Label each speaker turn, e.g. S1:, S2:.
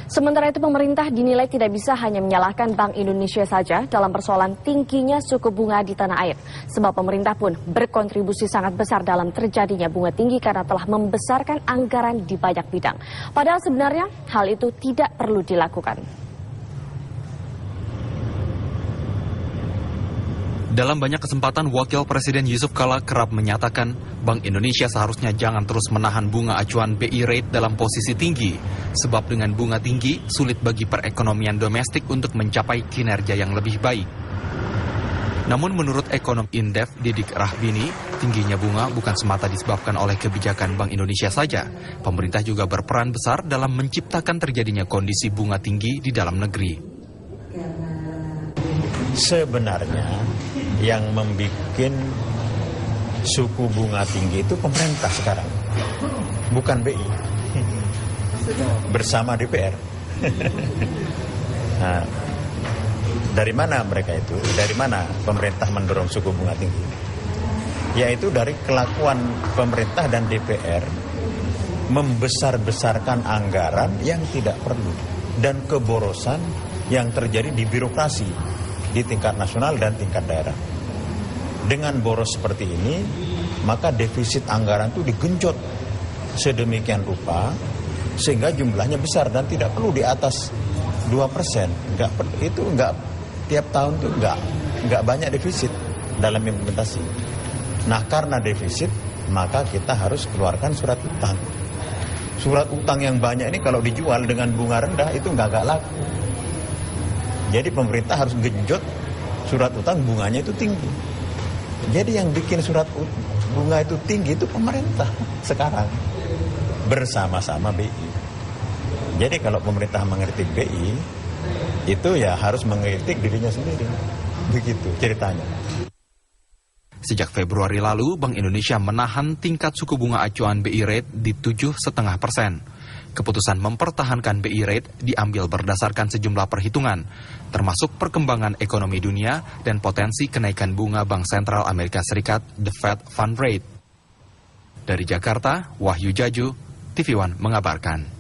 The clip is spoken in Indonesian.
S1: Sementara itu pemerintah dinilai tidak bisa hanya menyalahkan Bank Indonesia saja dalam persoalan tingginya suku bunga di tanah air. Sebab pemerintah pun berkontribusi sangat besar dalam terjadinya bunga tinggi karena telah membesarkan anggaran di banyak bidang. Padahal sebenarnya hal itu tidak perlu dilakukan.
S2: Dalam banyak kesempatan, Wakil Presiden Yusuf Kala kerap menyatakan Bank Indonesia seharusnya jangan terus menahan bunga acuan BI rate dalam posisi tinggi. Sebab dengan bunga tinggi, sulit bagi perekonomian domestik untuk mencapai kinerja yang lebih baik. Namun menurut ekonom Indef Didik Rahbini, tingginya bunga bukan semata disebabkan oleh kebijakan Bank Indonesia saja. Pemerintah juga berperan besar dalam menciptakan terjadinya kondisi bunga tinggi di dalam negeri.
S3: Sebenarnya yang membuat suku bunga tinggi itu pemerintah sekarang, bukan BI, bersama DPR. Nah, dari mana mereka itu? Dari mana pemerintah mendorong suku bunga tinggi? Yaitu dari kelakuan pemerintah dan DPR membesar-besarkan anggaran yang tidak perlu dan keborosan yang terjadi di birokrasi di tingkat nasional dan tingkat daerah. Dengan boros seperti ini, maka defisit anggaran itu digenjot sedemikian rupa sehingga jumlahnya besar dan tidak perlu di atas 2%. Itu enggak tiap tahun itu enggak banyak defisit dalam implementasi. Nah, karena defisit, maka kita harus keluarkan surat utang. Surat utang yang banyak ini kalau dijual dengan bunga rendah itu enggak laku. Jadi pemerintah harus genjot surat utang bunganya itu tinggi. Jadi yang bikin surat bunga itu tinggi itu pemerintah sekarang bersama-sama BI. Jadi kalau pemerintah mengkritik BI itu ya harus mengkritik dirinya sendiri. Begitu ceritanya.
S2: Sejak Februari lalu, Bank Indonesia menahan tingkat suku bunga acuan BI rate di 7,5%. Keputusan mempertahankan BI rate diambil berdasarkan sejumlah perhitungan, termasuk perkembangan ekonomi dunia dan potensi kenaikan bunga Bank Sentral Amerika Serikat, The Fed Fund Rate. Dari Jakarta, Wahyu Jaju, TV One mengabarkan.